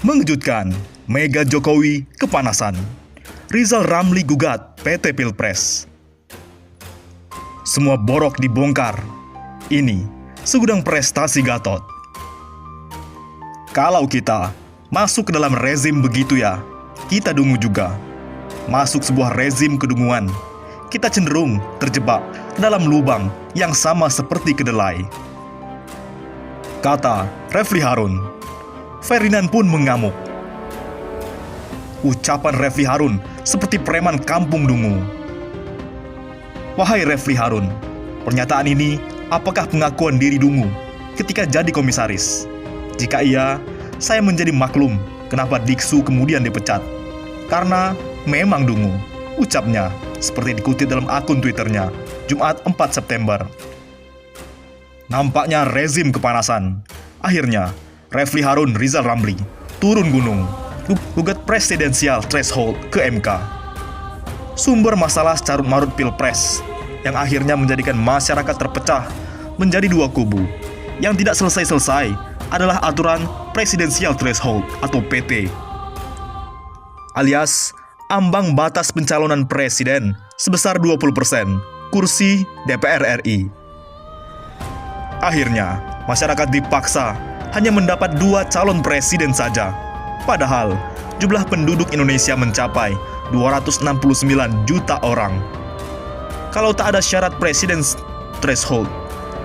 Mengejutkan, Mega Jokowi kepanasan. Rizal Ramli gugat PT Pilpres. Semua borok dibongkar. Ini segudang prestasi Gatot. Kalau kita masuk ke dalam rezim begitu ya, kita dungu juga. Masuk sebuah rezim kedunguan, kita cenderung terjebak dalam lubang yang sama seperti kedelai. Kata Refli Harun. Ferdinand pun mengamuk. Ucapan Refli Harun seperti preman kampung dungu. Wahai Refli Harun, pernyataan ini apakah pengakuan diri dungu ketika jadi komisaris? Jika iya, saya menjadi maklum kenapa Diksu kemudian dipecat. Karena memang dungu, ucapnya seperti dikutip dalam akun Twitternya, Jumat 4 September. Nampaknya rezim kepanasan. Akhirnya, Refli Harun Rizal Ramli turun gunung, gugat presidensial threshold ke MK. Sumber masalah carut-marut Pilpres yang akhirnya menjadikan masyarakat terpecah menjadi dua kubu. Yang tidak selesai-selesai adalah aturan presidensial threshold atau PT, alias ambang batas pencalonan presiden sebesar 20% kursi DPR RI. Akhirnya, masyarakat dipaksa hanya mendapat 2 calon presiden saja. Padahal, jumlah penduduk Indonesia mencapai 269 juta orang. Kalau tak ada syarat presiden threshold,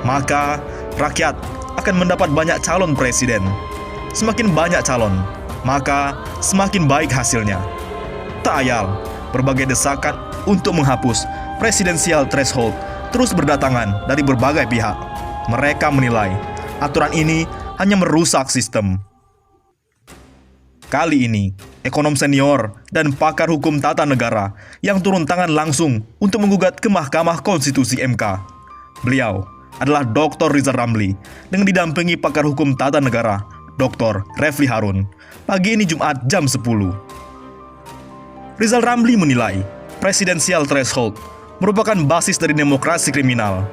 maka rakyat akan mendapat banyak calon presiden. Semakin banyak calon, maka semakin baik hasilnya. Tak ayal, berbagai desakan untuk menghapus presidensial threshold terus berdatangan dari berbagai pihak. Mereka menilai aturan ini hanya merusak sistem. Kali ini, ekonom senior dan pakar hukum tata negara yang turun tangan langsung untuk menggugat ke Mahkamah Konstitusi MK. Beliau adalah Dr. Rizal Ramli dengan didampingi pakar hukum tata negara, Dr. Refli Harun. Pagi ini Jumat jam 10. Rizal Ramli menilai presidensial threshold merupakan basis dari demokrasi kriminal.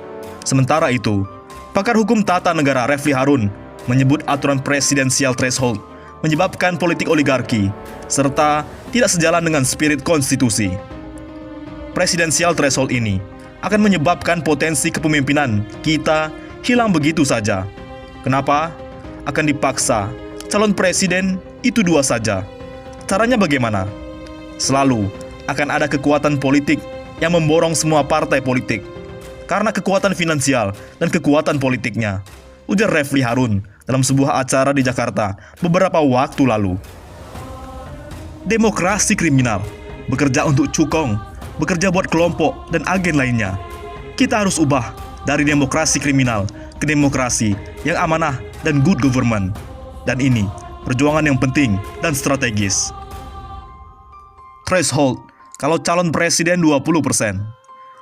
Sementara itu, pakar hukum tata negara Refli Harun menyebut aturan presidensial threshold menyebabkan politik oligarki serta tidak sejalan dengan spirit konstitusi. Presidensial threshold ini akan menyebabkan potensi kepemimpinan kita hilang begitu saja. Kenapa? Akan dipaksa calon presiden itu 2 saja. Caranya bagaimana? Selalu akan ada kekuatan politik yang memborong semua partai politik karena kekuatan finansial dan kekuatan politiknya, ujar Refli Harun dalam sebuah acara di Jakarta beberapa waktu lalu. Demokrasi kriminal, bekerja untuk cukong, bekerja buat kelompok dan agen lainnya. Kita harus ubah dari demokrasi kriminal ke demokrasi yang amanah dan good government. Dan ini perjuangan yang penting dan strategis. Threshold, kalau calon presiden 20%.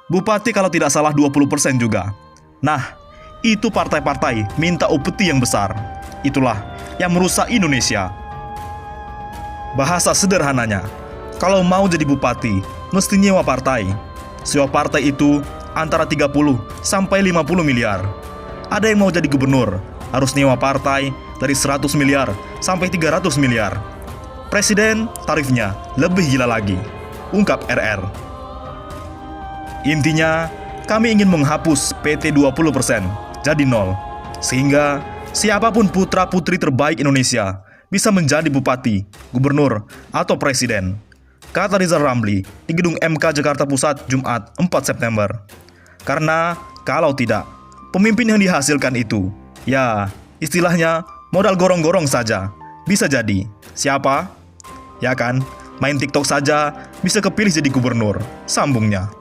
Bupati kalau tidak salah 20% juga. Nah, itu partai-partai minta upeti yang besar. Itulah yang merusak Indonesia. Bahasa sederhananya, kalau mau jadi bupati, mesti nyewa partai. Sewa partai itu antara 30 sampai 50 miliar. Ada yang mau jadi gubernur, harus nyewa partai dari 100 miliar sampai 300 miliar. Presiden tarifnya lebih gila lagi, ungkap RR. Intinya, kami ingin menghapus PT 20%. Jadi 0, sehingga siapapun putra-putri terbaik Indonesia bisa menjadi bupati, gubernur, atau presiden, kata Rizal Ramli di gedung MK Jakarta Pusat Jumat 4 September. Karena kalau tidak, pemimpin yang dihasilkan itu, ya istilahnya modal gorong-gorong saja. Bisa jadi, siapa? Ya kan, main TikTok saja bisa kepilih jadi gubernur, sambungnya.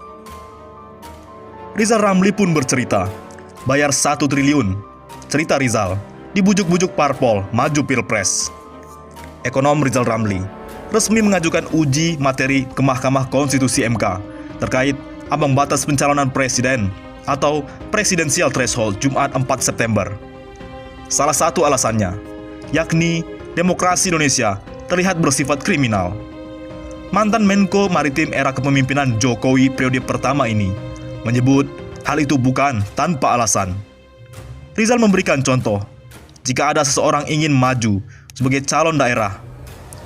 Rizal Ramli pun bercerita, bayar 1 triliun, cerita Rizal, dibujuk-bujuk parpol maju Pilpres. Ekonom Rizal Ramli resmi mengajukan uji materi ke Mahkamah Konstitusi MK terkait ambang batas pencalonan presiden atau presidensial threshold Jumat 4 September. Salah satu alasannya, yakni demokrasi Indonesia terlihat bersifat kriminal. Mantan Menko Maritim era kepemimpinan Jokowi periode pertama ini menyebut hal itu bukan tanpa alasan. Rizal memberikan contoh, jika ada seseorang ingin maju sebagai calon daerah,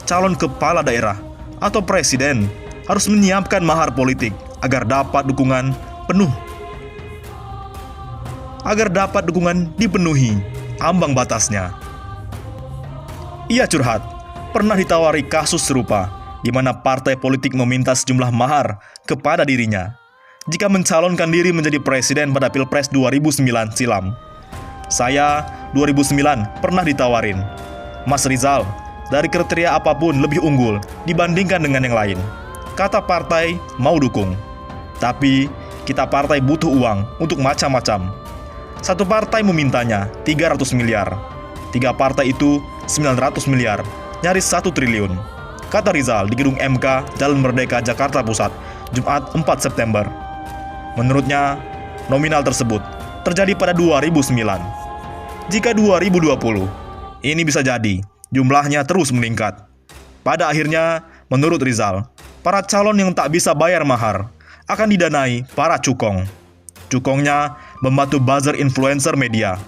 calon kepala daerah atau presiden harus menyiapkan mahar politik agar dapat dukungan dipenuhi ambang batasnya. Ia curhat, pernah ditawari kasus serupa di mana partai politik meminta sejumlah mahar kepada dirinya jika mencalonkan diri menjadi presiden pada Pilpres 2009 silam. Saya 2009 pernah ditawarin, Mas Rizal, dari kriteria apapun lebih unggul dibandingkan dengan yang lain. Kata partai mau dukung. Tapi kita partai butuh uang untuk macam-macam. Satu partai memintanya 300 miliar. 3 partai itu 900 miliar, nyaris 1 triliun. Kata Rizal di gedung MK Jalan Merdeka, Jakarta Pusat, Jumat 4 September. Menurutnya, nominal tersebut terjadi pada 2009. Jika 2020, ini bisa jadi jumlahnya terus meningkat. Pada akhirnya, menurut Rizal, para calon yang tak bisa bayar mahar akan didanai para cukong. Cukongnya membantu buzzer influencer media.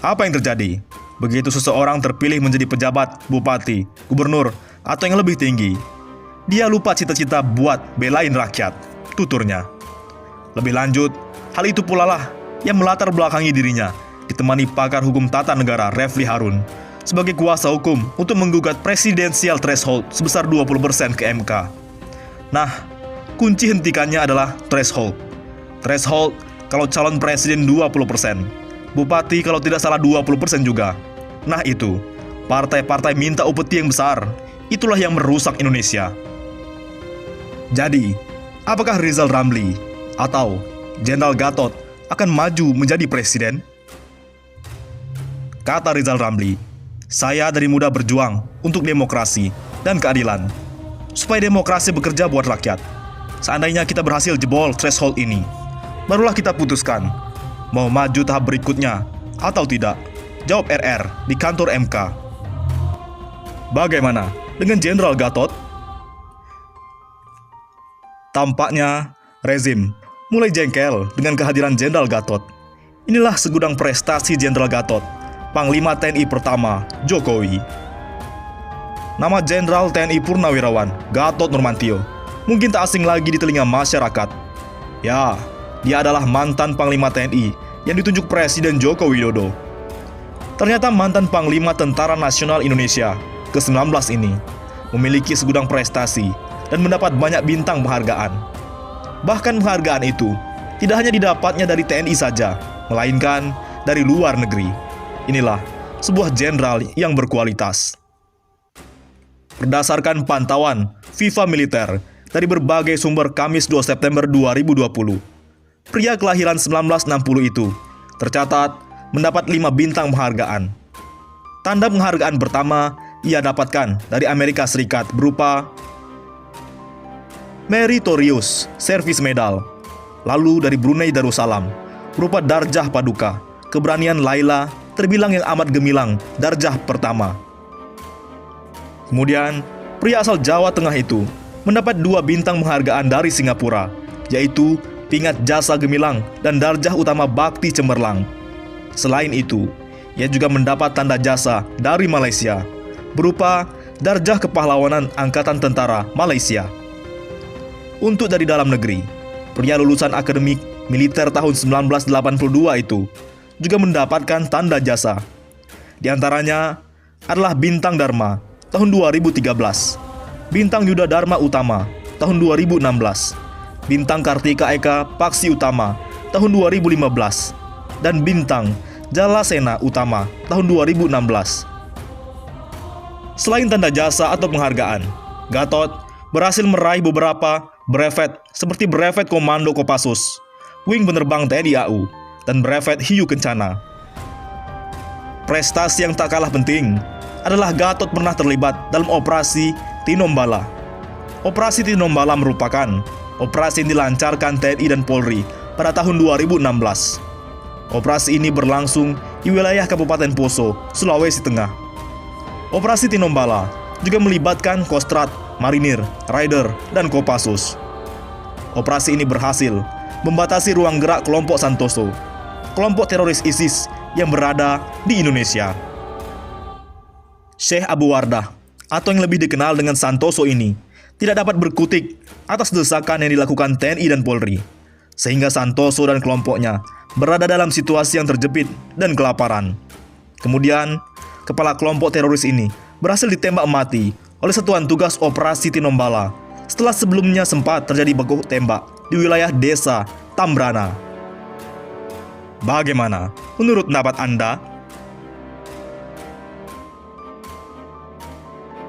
Apa yang terjadi? Begitu seseorang terpilih menjadi pejabat, bupati, gubernur, atau yang lebih tinggi, dia lupa cita-cita buat belain rakyat, tuturnya. Lebih lanjut, hal itu pula lah yang melatar belakangi dirinya ditemani pakar hukum tata negara Refli Harun sebagai kuasa hukum untuk menggugat presidensial threshold sebesar 20% ke MK. Nah, kunci hentikannya adalah threshold. Threshold kalau calon presiden 20%, bupati kalau tidak salah 20% juga. Nah itu, partai-partai minta upeti yang besar, itulah yang merusak Indonesia. Jadi, apakah Rizal Ramli atau Jenderal Gatot akan maju menjadi presiden? Kata Rizal Ramli, saya dari muda berjuang untuk demokrasi dan keadilan, supaya demokrasi bekerja buat rakyat. Seandainya kita berhasil jebol threshold ini, barulah kita putuskan mau maju tahap berikutnya atau tidak. Jawab RR di kantor MK. Bagaimana dengan Jenderal Gatot? Tampaknya rezim mulai jengkel dengan kehadiran Jenderal Gatot. Inilah segudang prestasi Jenderal Gatot, Panglima TNI pertama Jokowi. Nama Jenderal TNI Purnawirawan Gatot Nurmantio mungkin tak asing lagi di telinga masyarakat. Ya, dia adalah mantan Panglima TNI yang ditunjuk Presiden Joko Widodo. Ternyata mantan Panglima Tentara Nasional Indonesia ke-19 ini memiliki segudang prestasi dan mendapat banyak bintang penghargaan. Bahkan penghargaan itu tidak hanya didapatnya dari TNI saja, melainkan dari luar negeri. Inilah sebuah jenderal yang berkualitas. Berdasarkan pantauan FIFA Militer dari berbagai sumber Kamis 2 September 2020, pria kelahiran 1960 itu tercatat mendapat 5 bintang penghargaan. Tanda penghargaan pertama ia dapatkan dari Amerika Serikat berupa Meritorious Service Medal. Lalu dari Brunei Darussalam berupa Darjah Paduka, Keberanian Laila, terbilang yang amat gemilang, Darjah pertama. Kemudian, pria asal Jawa Tengah itu mendapat 2 bintang penghargaan dari Singapura, yaitu Pingat Jasa Gemilang dan Darjah Utama Bakti Cemerlang. Selain itu, ia juga mendapat tanda jasa dari Malaysia, berupa Darjah Kepahlawanan Angkatan Tentara Malaysia. Untuk dari dalam negeri, pria lulusan akademik militer tahun 1982 itu juga mendapatkan tanda jasa. Di antaranya adalah Bintang Dharma tahun 2013, Bintang Yuda Dharma Utama tahun 2016, Bintang Kartika Eka Paksi Utama tahun 2015, dan Bintang Jalasena Utama tahun 2016. Selain tanda jasa atau penghargaan, Gatot berhasil meraih beberapa brevet seperti brevet Komando Kopassus, Wing Penerbang TNI AU, dan brevet Hiu Kencana. Prestasi yang tak kalah penting adalah Gatot pernah terlibat dalam operasi Tinombala. Operasi Tinombala merupakan operasi yang dilancarkan TNI dan Polri pada tahun 2016. Operasi ini berlangsung di wilayah Kabupaten Poso, Sulawesi Tengah. Operasi Tinombala juga melibatkan Kostrad, Marinir, Raider, dan Kopassus. Operasi ini berhasil membatasi ruang gerak kelompok Santoso, kelompok teroris ISIS yang berada di Indonesia. Syekh Abu Wardah, atau yang lebih dikenal dengan Santoso ini, tidak dapat berkutik atas desakan yang dilakukan TNI dan Polri, sehingga Santoso dan kelompoknya berada dalam situasi yang terjepit dan kelaparan. Kemudian, kepala kelompok teroris ini berhasil ditembak mati oleh Satuan Tugas Operasi Tinombala setelah sebelumnya sempat terjadi baku tembak di wilayah desa Tambrana. Bagaimana menurut pendapat Anda?